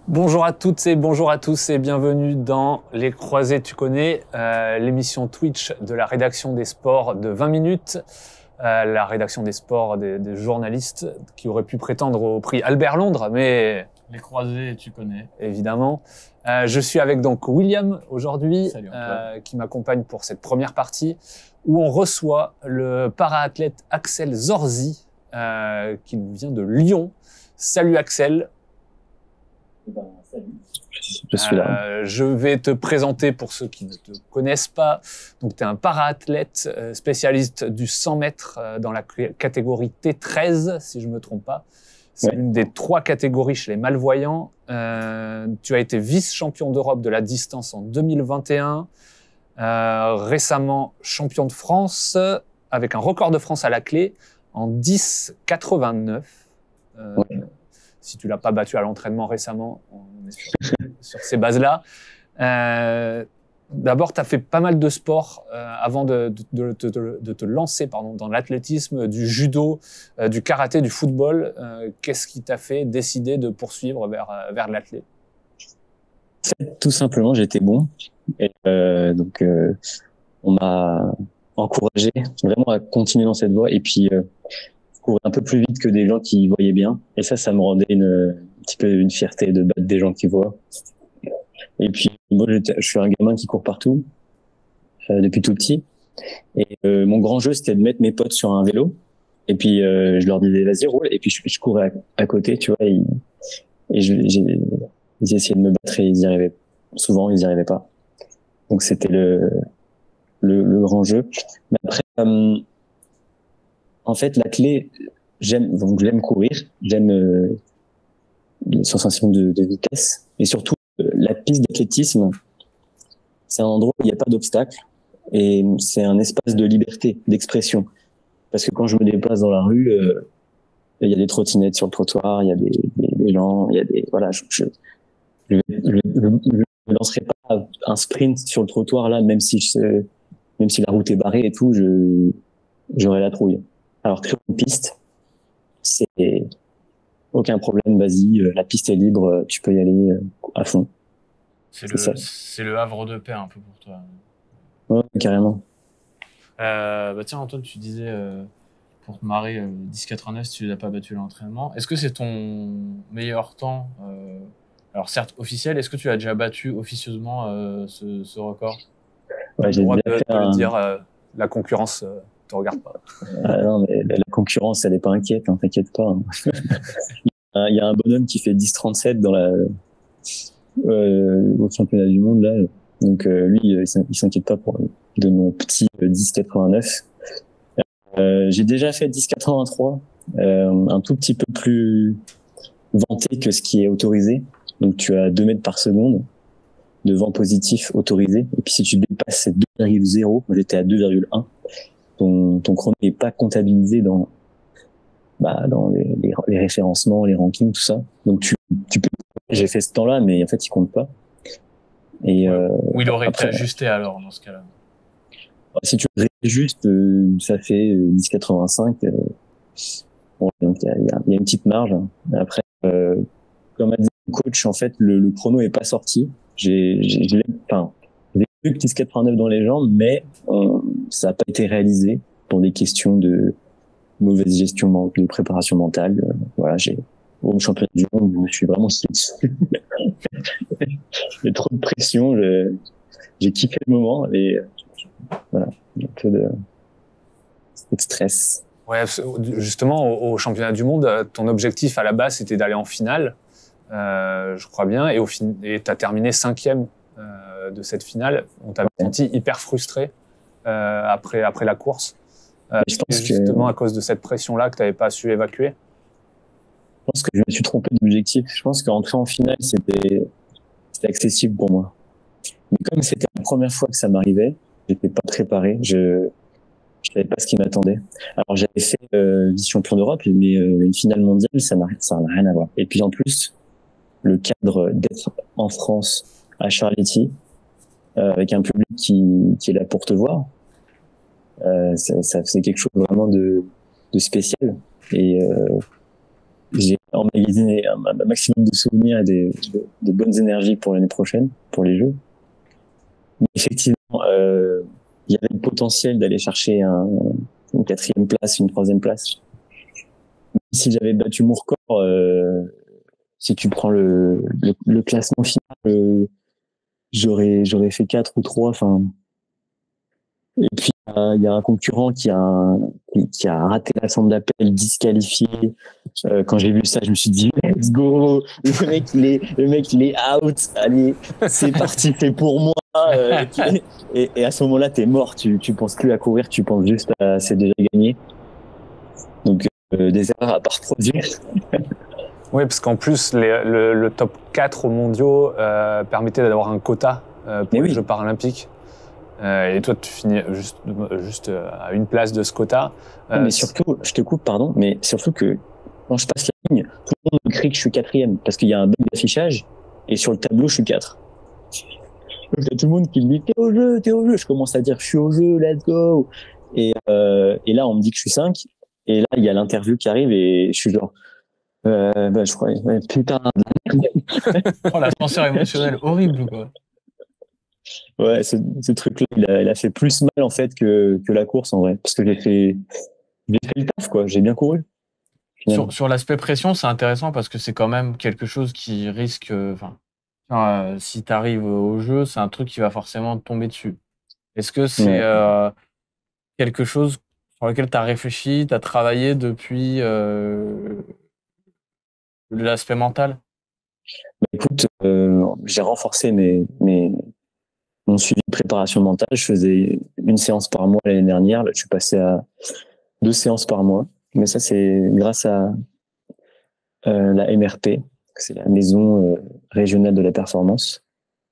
Bonjour à toutes et bonjour à tous et bienvenue dans Les Croisés tu connais, l'émission Twitch de la rédaction des sports de 20 minutes, la rédaction des sports des journalistes qui auraient pu prétendre au prix Albert Londres, mais Les Croisés tu connais. évidemment. Je suis avec donc William aujourd'hui, Salut, qui m'accompagne pour cette première partie où on reçoit le para-athlète Axel Zorzi, qui nous vient de Lyon. Salut Axel. Salut. Je suis là. Je vais te présenter pour ceux qui ne te connaissent pas. Donc, tu es un para-athlète spécialiste du 100 mètres dans la catégorie T13, si je ne me trompe pas. C'est l'une des 3 catégories chez les malvoyants. Tu as été vice-champion d'Europe de la distance en 2021. Récemment, champion de France avec un record de France à la clé en 10,89. Si tu l'as pas battu à l'entraînement récemment, on est sur ces bases-là. D'abord, tu as fait pas mal de sports avant de te lancer dans l'athlétisme, du judo, du karaté, du football. Qu'est-ce qui t'a fait décider de poursuivre vers l'athlète? Tout simplement, j'étais bon. Et donc, on m'a encouragé vraiment à continuer dans cette voie. Et puis, courir un peu plus vite que des gens qui voyaient bien. Et ça me rendait un petit peu une fierté de battre des gens qui voient. Et puis, moi, je suis un gamin qui court partout, depuis tout petit. Et mon grand jeu, c'était de mettre mes potes sur un vélo. Et puis, je leur disais, vas-y, roule. Et puis, je courais à côté, tu vois. Et ils essayaient de me battre et ils y arrivaient. Souvent, ils y arrivaient pas. Donc, c'était le grand jeu. Mais après, en fait, la clé, j'aime courir, j'aime les sensations de vitesse, et surtout la piste d'athlétisme, c'est un endroit où il n'y a pas d'obstacle, et c'est un espace de liberté, d'expression. Parce que quand je me déplace dans la rue, il y a des trottinettes sur le trottoir, il y a des gens, il y a des voilà, je me lancerai pas un sprint sur le trottoir là, même si la route est barrée et tout, j'aurais la trouille. Alors que sur une piste, c'est aucun problème, vas-y, la piste est libre, tu peux y aller à fond. C'est le havre de paix un peu pour toi. Ouais, carrément. Tiens, Antoine, tu disais pour te marrer 10,89 si tu l'as pas battu à l'entraînement. Est-ce que c'est ton meilleur temps alors certes officiel, est-ce que tu as déjà battu officieusement ce record? Ouais, j'ai le droit déjà de fait le dire, la concurrence te regarde pas. Non, mais la concurrence, elle est pas inquiète, hein, t'inquiète pas. Hein. Il y a un bonhomme qui fait 10,37 dans au championnat du monde là. Donc lui, il s'inquiète pas de mon petit 10,89. J'ai déjà fait 10,83, un tout petit peu plus vanté que ce qui est autorisé. Donc tu as 2 mètres par seconde de vent positif autorisé. Et puis si tu dépasses ces 2,0, moi j'étais à 2,1. Ton chrono n'est pas comptabilisé dans les référencements, les rankings, tout ça. Donc tu peux. J'ai fait ce temps-là, mais en fait il compte pas. Et ou il aurait été ajusté alors dans ce cas-là. Si tu réajustes, ça fait 10,85. Bon, donc il y a une petite marge. Après, comme a dit le coach, en fait le chrono est pas sorti. J'ai vu que 10,89 dans les jambes, mais ça n'a pas été réalisé pour des questions de mauvaise gestion de préparation mentale. Voilà, au championnat du monde, je me suis vraiment skié dessus. Il y a trop de pression, j'ai kiffé le moment et voilà, un peu de stress. Ouais, justement, au championnat du monde, ton objectif à la base, c'était d'aller en finale, je crois bien, et t'as terminé 5e de cette finale. On t'a senti hyper frustré après la course. Je pense justement à cause de cette pression-là que t'avais pas su évacuer. Je pense que je me suis trompé d'objectif. Je pense qu'entrer en finale, c'était accessible pour moi. Mais comme c'était la première fois que ça m'arrivait, j'étais pas préparé. Je savais pas ce qui m'attendait. Alors j'avais fait vice-champion d'Europe, mais une finale mondiale, ça n'a rien à voir. Et puis en plus, le cadre d'être en France à Charletti, avec un public qui est là pour te voir, c'est quelque chose vraiment de spécial. Et j'ai emmagasiner un maximum de souvenirs et de bonnes énergies pour l'année prochaine, pour les Jeux. Mais effectivement, il y avait le potentiel d'aller chercher une 4e place, une 3e place. Si j'avais battu mon record, si tu prends le classement final, j'aurais fait 4 ou 3. Enfin, et puis il y a un concurrent qui a raté la centre d'appel, disqualifié. Quand j'ai vu ça, je me suis dit let's go. Le mec il est out. Allez, c'est parti, c'est pour moi. Et à ce moment-là, t'es mort. Tu penses plus à courir, tu penses juste à c'est déjà gagné. Donc des erreurs à pas reproduire. Oui, parce qu'en plus, le top 4 aux mondiaux permettait d'avoir un quota pour les Jeux paralympiques. Et toi, tu finis juste à une place de ce quota. Mais surtout, je te coupe, pardon, mais surtout que quand je passe la ligne, tout le monde me crie que je suis 4e parce qu'il y a un bug d'affichage et sur le tableau, je suis 4. Donc, il y a tout le monde qui me dit t'es au jeu. Je commence à dire je suis au jeu, let's go. Et là, on me dit que je suis 5. Et là, il y a l'interview qui arrive et je suis genre je crois putain. Oh, l'ascenseur émotionnel horrible, quoi. Ouais, ce truc-là, il a fait plus mal en fait que la course en vrai, parce que j'ai fait le taf quoi, j'ai bien couru. Sur l'aspect pression, c'est intéressant parce que c'est quand même quelque chose qui risque. Si tu arrives au jeu, c'est un truc qui va forcément te tomber dessus. Est-ce que c'est quelque chose sur lequel tu as réfléchi, tu as travaillé depuis l'aspect mental? Écoute, j'ai renforcé mon suivi de préparation mentale. Je faisais une séance par mois l'année dernière. Là, je suis passé à 2 séances par mois. Mais ça, c'est grâce à la MRP, c'est la Maison régionale de la performance,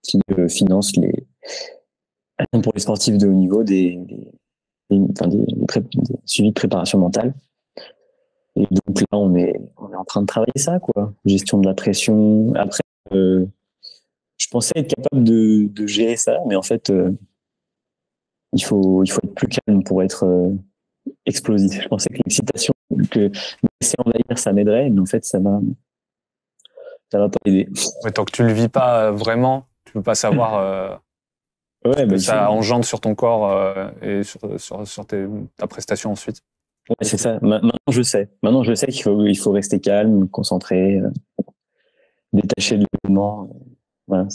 qui finance pour les sportifs de haut niveau des suivis de préparation mentale. Et donc là, on est en train de travailler ça, quoi. Gestion de la pression. Après, je pensais être capable de gérer ça, mais en fait, il faut être plus calme pour être explosif. Je pensais que l'excitation, que me laisser envahir, ça m'aiderait, mais en fait, ça va pas aider. Ouais, tant que tu le vis pas vraiment, tu peux pas savoir ce que ça engendre sur ton corps et sur ta prestation ensuite. Ouais, c'est ça. Maintenant, je sais. Maintenant, je sais qu'il faut rester calme, concentré, détaché de l'événement. Voilà,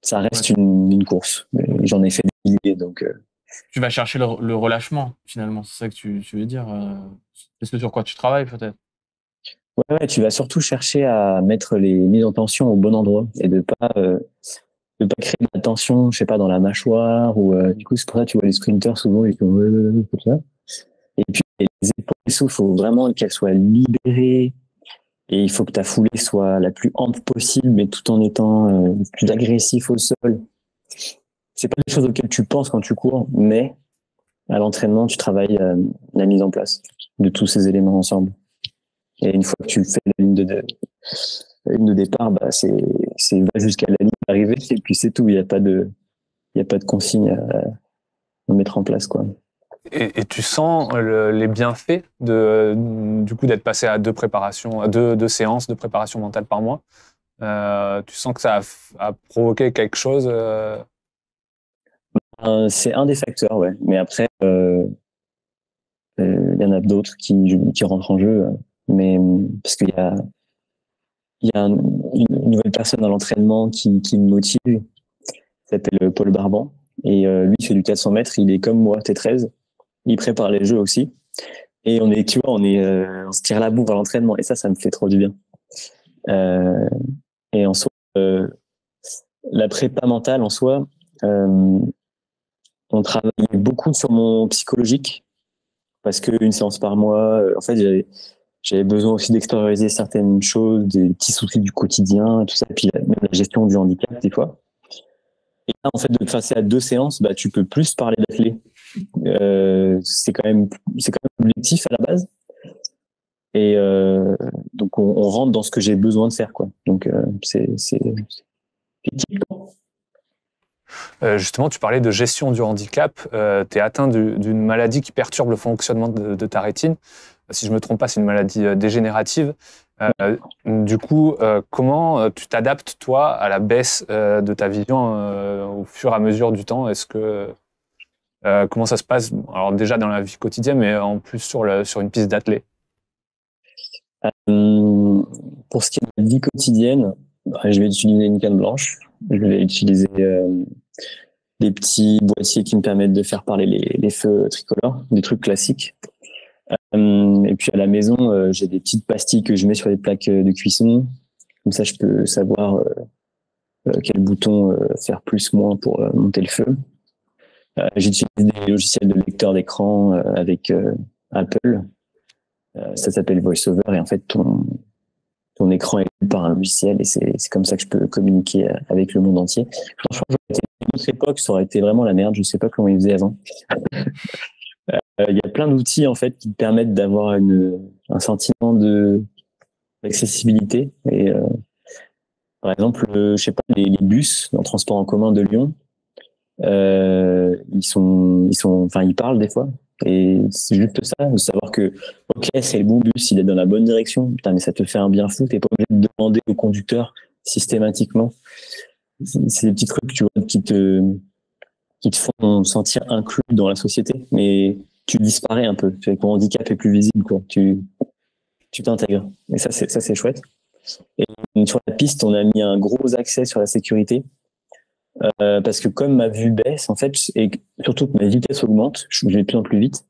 ça reste une course. Mais j'en ai fait des milliers, donc. Tu vas chercher le relâchement, finalement. C'est ça que tu veux dire. C'est ce sur quoi tu travailles, peut-être. Ouais, tu vas surtout chercher à mettre les mises en tension au bon endroit et de pas créer de la tension, je sais pas, dans la mâchoire ou du coup c'est pour ça que tu vois les sprinters souvent ils font comme ça. Et puis les épaules et tout, il faut vraiment qu'elles soient libérées et il faut que ta foulée soit la plus ample possible, mais tout en étant le plus agressif au sol. C'est pas des choses auxquelles tu penses quand tu cours, mais à l'entraînement tu travailles la mise en place de tous ces éléments ensemble. Et une fois que tu fais la ligne de départ, bah c'est va jusqu'à la ligne d'arrivée et puis c'est tout. Il y a pas de consigne à mettre en place, quoi. Et tu sens les bienfaits du coup d'être passé à deux séances de préparation mentale par mois. Tu sens que ça a provoqué quelque chose C'est un des facteurs, ouais. Mais après, il y en a d'autres qui rentrent en jeu. Mais parce qu'il y a une nouvelle personne dans l'entraînement qui me motive, qui s'appelle Paul Barban. Et lui, il fait du 400 mètres. Il est comme moi, T13. Il prépare les jeux aussi. Et on se tire la bourre à l'entraînement. Et ça me fait trop du bien. Et en soi, la prépa mentale, en soi, on travaille beaucoup sur mon psychologique. Parce qu'une séance par mois, en fait, j'avais besoin aussi d'extérioriser certaines choses, des petits soucis du quotidien, tout ça, et puis même la gestion du handicap des fois. Et là, en fait, de passer à 2 séances, bah, tu peux plus parler d'athlète. C'est quand même l'objectif à la base. Et donc, on rentre dans ce que j'ai besoin de faire, quoi. Donc, c'est justement, tu parlais de gestion du handicap. Tu es atteint d'une maladie qui perturbe le fonctionnement de ta rétine. Si je ne me trompe pas, c'est une maladie dégénérative. Du coup, comment tu t'adaptes, toi, à la baisse de ta vision au fur et à mesure du temps? Est-ce que comment ça se passe? Alors déjà dans la vie quotidienne, mais en plus sur une piste d'athlé. Pour ce qui est de la vie quotidienne, je vais utiliser une canne blanche. Je vais utiliser des petits boîtiers qui me permettent de faire parler les feux tricolores, des trucs classiques. Et puis à la maison, j'ai des petites pastilles que je mets sur les plaques de cuisson. Comme ça, je peux savoir quel bouton faire plus, moins pour monter le feu. J'utilise des logiciels de lecteur d'écran avec Apple. Ça s'appelle VoiceOver et en fait, ton écran est lu par un logiciel et c'est comme ça que je peux communiquer avec le monde entier. Franchement, j'aurais été à une autre époque, ça aurait été vraiment la merde. Je sais pas comment ils faisaient avant. Il y a plein d'outils en fait qui te permettent d'avoir un sentiment d'accessibilité. Et par exemple, je sais pas, les bus dans le transport en commun de Lyon, ils parlent des fois. Et c'est juste ça, de savoir que, ok, c'est le bon bus, il est dans la bonne direction. Putain, mais ça te fait un bien fou. T'es pas obligé de demander au conducteur systématiquement. C'est des petits trucs, tu vois, qui te font sentir inclus dans la société. Mais tu disparais un peu. Ton handicap est plus visible, quoi. Tu t'intègres. Et ça, c'est chouette. Et sur la piste, on a mis un gros accès sur la sécurité. Parce que comme ma vue baisse, en fait, et surtout que ma vitesse augmente, je vais de plus en plus vite,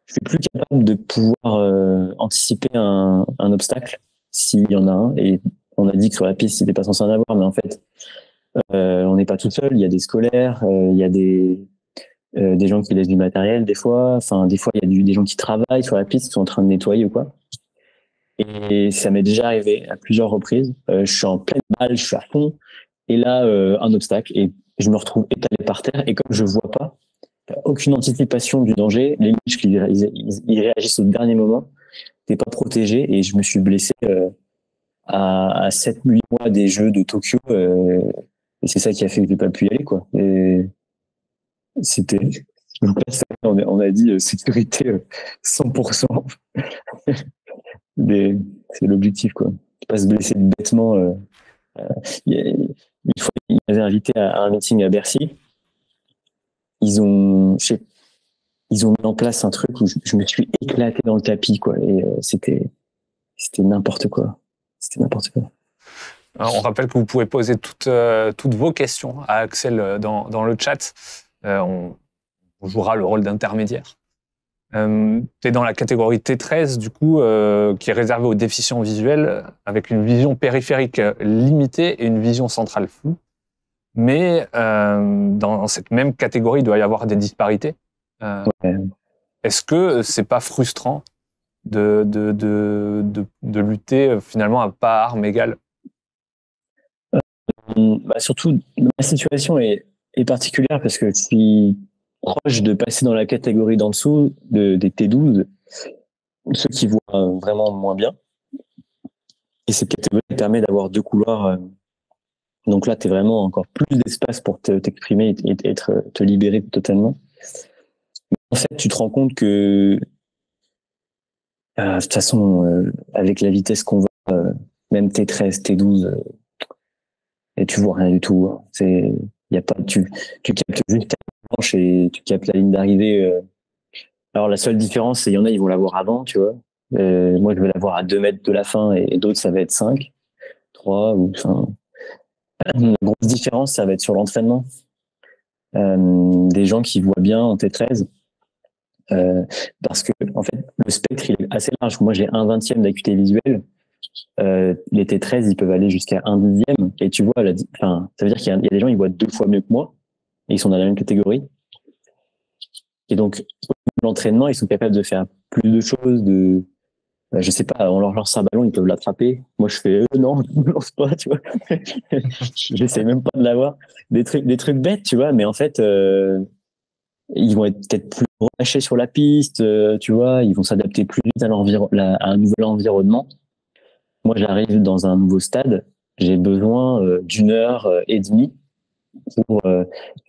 je suis plus capable de pouvoir anticiper un obstacle s'il y en a un. Et on a dit que sur la piste, il n'était pas censé en avoir, mais en fait, on n'est pas tout seul. Il y a des scolaires, il y a des gens qui laissent du matériel des fois. Enfin, des fois, il y a des gens qui travaillent sur la piste, qui sont en train de nettoyer ou quoi. Et ça m'est déjà arrivé à plusieurs reprises. Je suis en pleine balle, je suis à fond. Et là, un obstacle, et je me retrouve étalé par terre, et comme je vois pas, aucune anticipation du danger, les muscles, ils réagissent au dernier moment, t'es pas protégé, et je me suis blessé à 7-8 mois des Jeux de Tokyo, et c'est ça qui a fait que j'ai pas pu y aller, quoi. Et c'était, donc là, on a dit sécurité 100%, c'est l'objectif, quoi. Pas se blesser bêtement. Une fois, ils m'avaient invité à un meeting à Bercy. Ils ont mis en place un truc où je me suis éclaté dans le tapis, quoi. Et c'était n'importe quoi. C'était n'importe quoi. Alors, on rappelle que vous pouvez poser toutes vos questions à Axel dans le chat. On jouera le rôle d'intermédiaire. Tu es dans la catégorie T13, du coup, qui est réservée aux déficients visuels, avec une vision périphérique limitée et une vision centrale floue. Mais dans cette même catégorie, il doit y avoir des disparités. Ouais. Est-ce que c'est pas frustrant de lutter finalement à pas armes égales? Surtout, ma situation est particulière parce que je suis proche de passer dans la catégorie d'en dessous des T12, ceux qui voient vraiment moins bien. Et cette catégorie permet d'avoir 2 couloirs. Donc là, tu es vraiment encore plus d'espace pour t'exprimer et te libérer totalement. En fait, tu te rends compte que de toute façon, avec la vitesse qu'on va, même T13, T12, et tu vois rien du tout. Hein. Y a pas, tu captes juste ta planche et tu captes la ligne d'arrivée. Alors la seule différence, c'est qu'il y en a, ils vont la voir avant, tu vois. Moi, je vais la voir à 2 mètres de la fin et d'autres, ça va être 5, 3 ou enfin. La grosse différence, ça va être sur l'entraînement. Des gens qui voient bien en T13, parce que en fait, le spectre il est assez large. Moi, j'ai 1/20 d'acuité visuelle. Les T13, ils peuvent aller jusqu'à 1/10. Et tu vois, ça veut dire qu'il y a des gens, ils voient 2 fois mieux que moi, et ils sont dans la même catégorie. Et donc, l'entraînement, ils sont capables de faire plus de choses, je sais pas, on leur lance un ballon, ils peuvent l'attraper. Moi, je fais, non, ne me lance pas, tu vois. J'essaie même pas de l'avoir. Des trucs bêtes, tu vois, mais en fait, ils vont être peut-être plus relâchés sur la piste, tu vois, ils vont s'adapter plus vite à un nouvel environnement. Moi, j'arrive dans un nouveau stade, j'ai besoin d'1h30 pour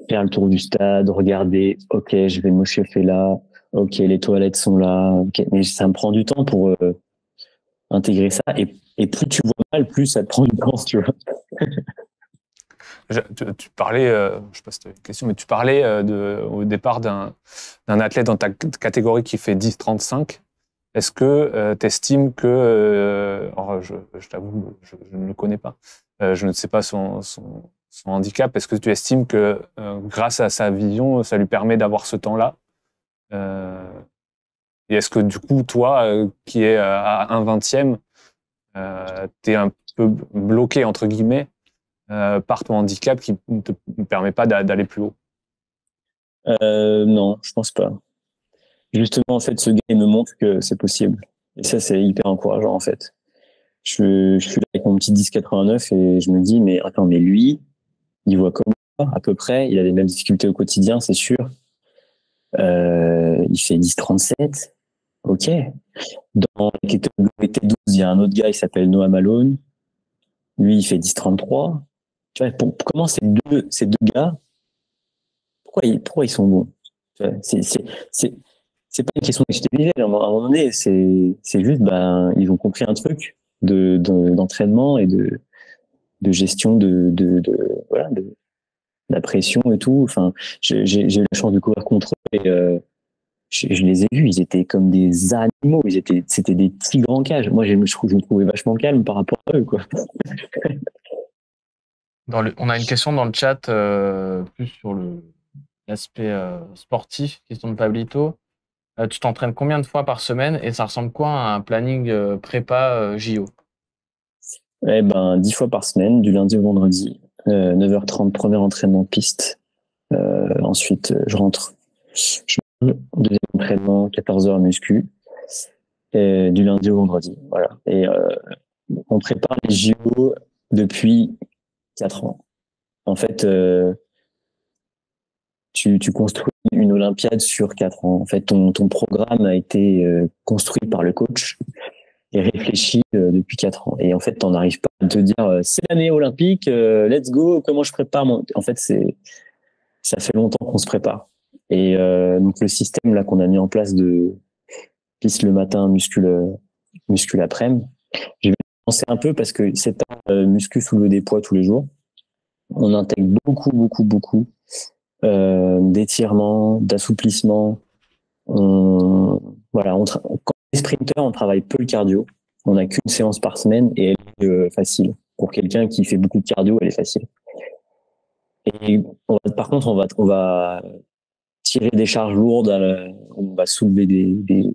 faire le tour du stade, regarder, ok, je vais m'échauffer là, ok, les toilettes sont là, okay, mais ça me prend du temps pour intégrer ça. Et plus tu vois mal, plus ça te prend du temps, tu vois. Tu parlais, je sais pas si tu as une question, mais tu parlais au départ d'un athlète dans ta catégorie qui fait 10-35. Est-ce que tu estimes que, alors je t'avoue, je ne le connais pas, je ne sais pas son handicap, est-ce que tu estimes que grâce à sa vision, ça lui permet d'avoir ce temps-là et est-ce que du coup, toi, qui es à 1/20e, tu es un peu bloqué, entre guillemets, par ton handicap qui ne te permet pas d'aller plus haut? Non, je pense pas. Justement, en fait, ce gars, il me montre que c'est possible. Et ça, c'est hyper encourageant, en fait. Je suis là avec mon petit 10,89 et je me dis, mais attends, mais lui, il voit comme moi, à peu près, il a les mêmes difficultés au quotidien, c'est sûr. Il fait 10,37. Ok. Dans la catégorie T12, il y a un autre gars, il s'appelle Noah Malone. Lui, il fait 10,33. Tu vois, comment ces deux gars, pourquoi ils sont bons? C'est pas une question d'exclusivité. À un moment donné, c'est juste, ben, ils ont compris un truc d'entraînement et de gestion voilà, de la pression et tout. Enfin, j'ai eu la chance de courir contre eux et je les ai vus. Ils étaient comme des animaux. C'était des tigres en cage. Moi, je me trouvais vachement calme par rapport à eux, quoi. On a une question dans le chat, plus sur l'aspect sportif, question de Pablito. Tu t'entraînes combien de fois par semaine et ça ressemble quoi à un planning prépa JO? Eh ben, 10 fois par semaine, du lundi au vendredi. 9h30, premier entraînement de piste. Ensuite, je rentre. Deuxième entraînement, 14h muscu. Et du lundi au vendredi. Voilà. Et on prépare les JO depuis 4 ans. En fait, tu construis une Olympiade sur 4 ans. En fait, ton programme a été construit par le coach et réfléchi depuis 4 ans. Et en fait, t'en arrives pas à te dire c'est l'année olympique, let's go, comment je prépare mon... En fait, ça fait longtemps qu'on se prépare. Et donc le système là qu'on a mis en place de piste le matin, muscu l'après-midi, je vais penser un peu parce que c'est pas muscu soulever des poids tous les jours. On intègre beaucoup d'étirements, d'assouplissements. Voilà, quand on est sprinter, on travaille peu le cardio. On n'a qu'une séance par semaine et elle est facile. Pour quelqu'un qui fait beaucoup de cardio, elle est facile. Et par contre, on va tirer des charges lourdes, on va soulever des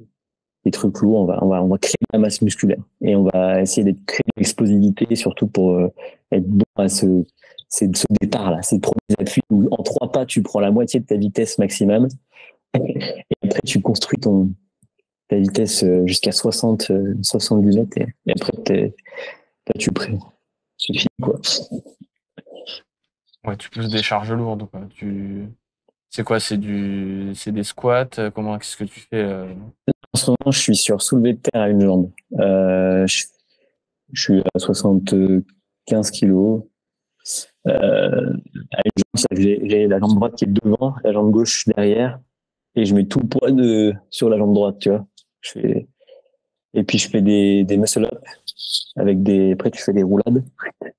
trucs lourds, on va créer de la masse musculaire et on va essayer de créer de l'explosivité, surtout pour être bon à ce départ-là, ces premiers appuis où en 3 pas, tu prends la moitié de ta vitesse maximum et après tu construis ta vitesse jusqu'à 70 mètres et après là, c'est fini, quoi. Ouais, tu pousses des charges lourdes, quoi. C'est quoi? C'est des squats? Qu'est-ce que tu fais? En ce moment, je suis sur soulevé de terre à une jambe. Je suis à 75 kilos. À une jambe, j'ai la jambe droite qui est devant, la jambe gauche derrière, et je mets tout le poids sur la jambe droite, tu vois. Et puis je fais des muscle-up après tu fais des roulades. Tu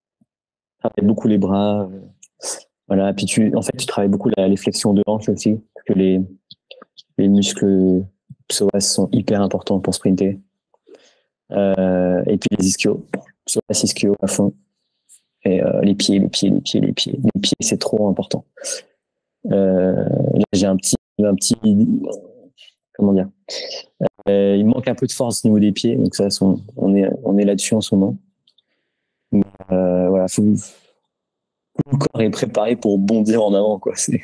travailles beaucoup les bras, voilà. Puis tu travailles beaucoup les flexions de hanche aussi, parce que les muscles psoas sont hyper importants pour sprinter. Et puis les ischios, psoas ischio à fond. Et les pieds, c'est trop important. Là, j'ai un petit, comment dire, il manque un peu de force au niveau des pieds, donc ça, on est là-dessus en ce moment. Mais, voilà, tout le corps est préparé pour bondir en avant, quoi. C'est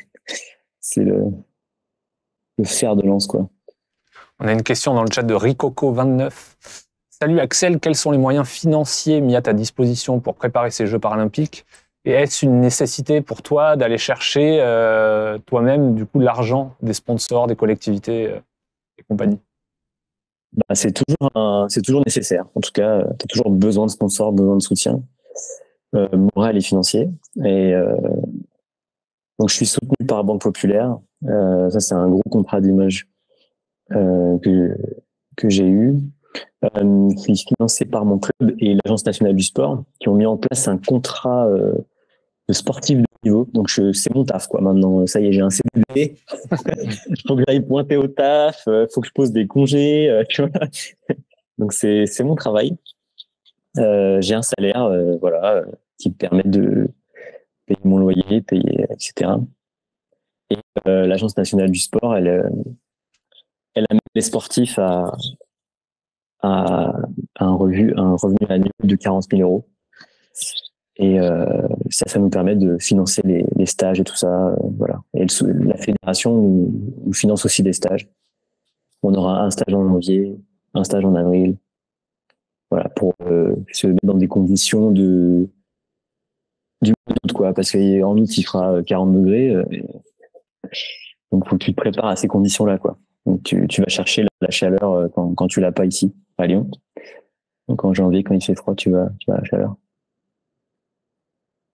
le fer de lance, quoi. On a une question dans le chat de Ricoco29. Salut Axel, quels sont les moyens financiers mis à ta disposition pour préparer ces Jeux paralympiques? Et est-ce une nécessité pour toi d'aller chercher toi-même du coup l'argent des sponsors, des collectivités et compagnie? Bah, c'est toujours nécessaire. En tout cas, tu as toujours besoin de sponsors, besoin de soutien moral et financier. Et donc, je suis soutenu par Banque Populaire. Ça, c'est un gros contrat d'image que j'ai eu. qui est financé par mon club et l'Agence nationale du sport, qui ont mis en place un contrat de sportif de haut niveau. Donc c'est mon taf quoi. Maintenant, ça y est, j'ai un CDD. Il faut que j'aille pointer au taf. Faut que je pose des congés. Tu vois. Donc c'est mon travail. J'ai un salaire, voilà, qui me permet de payer mon loyer, payer, etc. Et l'Agence nationale du sport, elle amène les sportifs à un revenu annuel de 40 000 euros. Et ça nous permet de financer les stages et tout ça, voilà. Et la fédération nous finance aussi des stages. On aura un stage en janvier, un stage en avril, voilà, pour se mettre dans des conditions du mois d'août, quoi, parce qu'en août il fera 40 degrés, donc faut que tu te prépares à ces conditions-là, quoi. Donc tu vas chercher la chaleur quand tu l'as pas ici à Lyon. Donc en janvier, quand il fait froid, tu vas à la chaleur.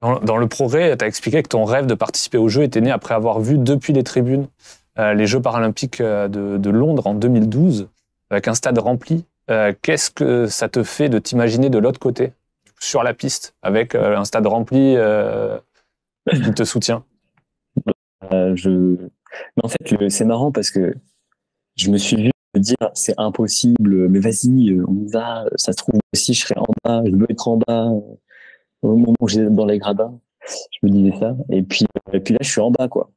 Dans le progrès, tu as expliqué que ton rêve de participer aux Jeux était né après avoir vu depuis les tribunes les Jeux paralympiques de Londres en 2012, avec un stade rempli. Qu'est-ce que ça te fait de t'imaginer de l'autre côté, sur la piste, avec un stade rempli qui te soutient? Mais en fait, c'est marrant parce que je me suis vu me dire c'est impossible, mais vas-y, on y va, ça se trouve aussi, je serai en bas, je veux être en bas. Au moment où j'étais dans les gradins, je me disais ça. Et puis là, je suis en bas, quoi.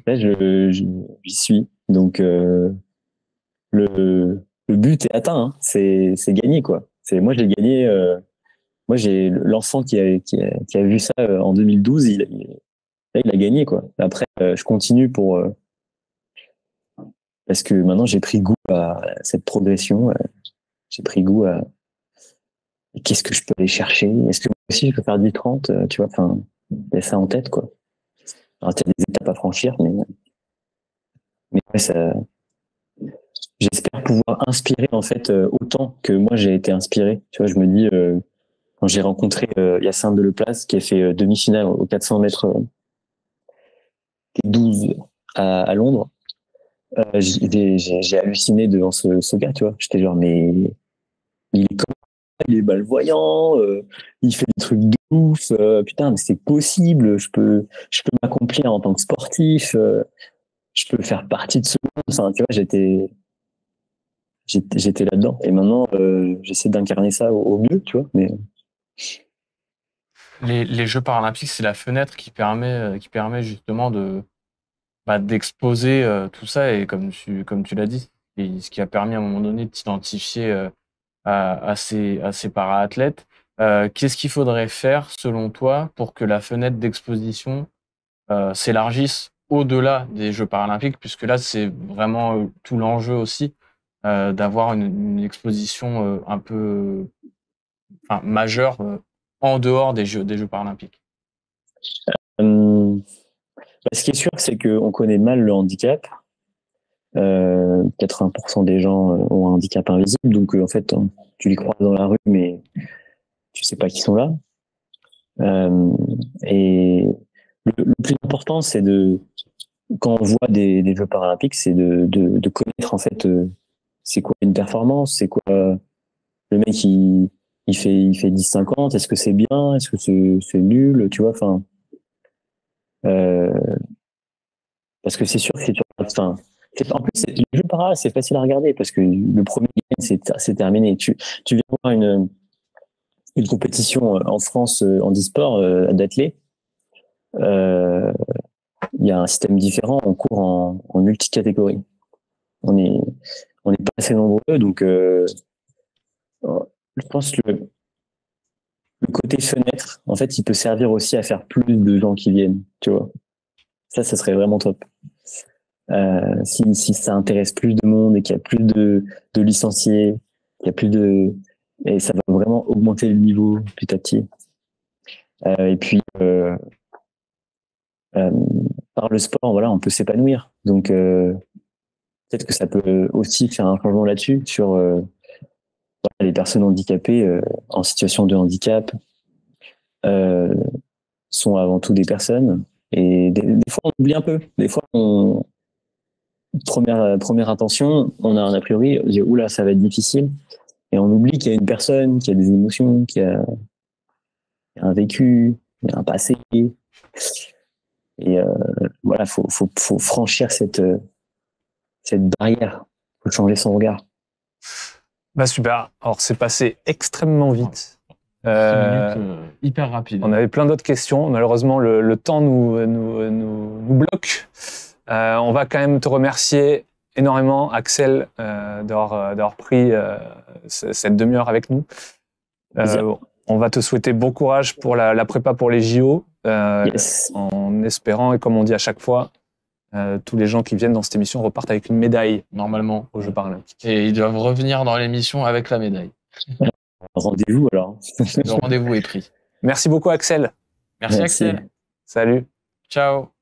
Là, j'y suis. Donc, le but est atteint, hein. C'est gagné, quoi. Moi, je l'ai gagné. Moi, j'ai l'enfant qui a vu ça en 2012. Là, il a gagné, quoi. Après, je continue parce que maintenant, j'ai pris goût à cette progression. J'ai pris goût à qu'est-ce que je peux aller chercher. Est-ce que moi aussi, je peux faire 10-30, tu vois. Enfin, il y a ça en tête, quoi. Alors, il y a des étapes à franchir, mais ouais, ça, j'espère pouvoir inspirer en fait autant que moi j'ai été inspiré. Tu vois, je me dis quand j'ai rencontré Hyacinthe Deleplace qui a fait demi-finale aux 400 mètres 12 à Londres, j'ai halluciné devant ce gars. Tu vois, j'étais genre mais il est comme il est malvoyant, il fait des trucs de ouf. Putain, mais c'est possible. Je peux m'accomplir en tant que sportif. Je peux faire partie de ce monde. Enfin, tu vois, j'étais là-dedans. Et maintenant, j'essaie d'incarner ça au mieux, tu vois. Mais Les Jeux paralympiques, c'est la fenêtre qui permet justement d'exposer tout ça, et comme tu l'as dit, et ce qui a permis à un moment donné de t'identifier à ces para-athlètes. Qu'est-ce qu'il faudrait faire, selon toi, pour que la fenêtre d'exposition s'élargisse au-delà des Jeux paralympiques, puisque là, c'est vraiment tout l'enjeu aussi, d'avoir une exposition un peu majeure en dehors des Jeux paralympiques? ce qui est sûr, c'est qu'on connaît mal le handicap. 80% des gens ont un handicap invisible, donc en fait, tu les croises dans la rue, mais tu sais pas qu'ils sont là. Et le plus important, c'est quand on voit des Jeux paralympiques, c'est de connaître en fait c'est quoi une performance, c'est quoi le mec il fait 10-50, est-ce que c'est bien, est-ce que c'est nul, tu vois, enfin parce que c'est sûr que si tu regardes, en plus les Jeux para c'est facile à regarder parce que le premier c'est terminé. Tu viens voir une compétition en France en e-sport d'athlètes. Il y a un système différent, on court en multicatégorie. On est pas assez nombreux, donc je pense que le côté fenêtre, en fait, il peut servir aussi à faire plus de gens qui viennent, tu vois. Ça serait vraiment top. Si ça intéresse plus de monde et qu'il y a plus de licenciés, qu'il y a plus de... Et ça va vraiment augmenter le niveau petit à petit. Et puis, par le sport, voilà, on peut s'épanouir. Donc, peut-être que ça peut aussi faire un changement là-dessus, sur les personnes handicapées en situation de handicap sont avant tout des personnes. Et des fois, on oublie un peu. Des fois, première intention, on a un a priori, on dit oula, ça va être difficile, et on oublie qu'il y a une personne, qui a des émotions, qui a un vécu, qui a un passé, et voilà, faut franchir cette barrière, faut changer son regard. Bah super. Alors c'est passé extrêmement vite. 6 minutes, hyper rapide. On avait plein d'autres questions. Malheureusement, le temps nous bloque. On va quand même te remercier énormément, Axel, d'avoir pris cette demi-heure avec nous. On va te souhaiter bon courage pour la prépa pour les JO, Yes. en espérant, et comme on dit à chaque fois, tous les gens qui viennent dans cette émission repartent avec une médaille Normalement. aux Jeux paralympiques. Et ils doivent revenir dans l'émission avec la médaille. Rendez-vous alors. Le rendez-vous est pris. Merci beaucoup, Axel. Merci Merci. Axel. Salut. Ciao.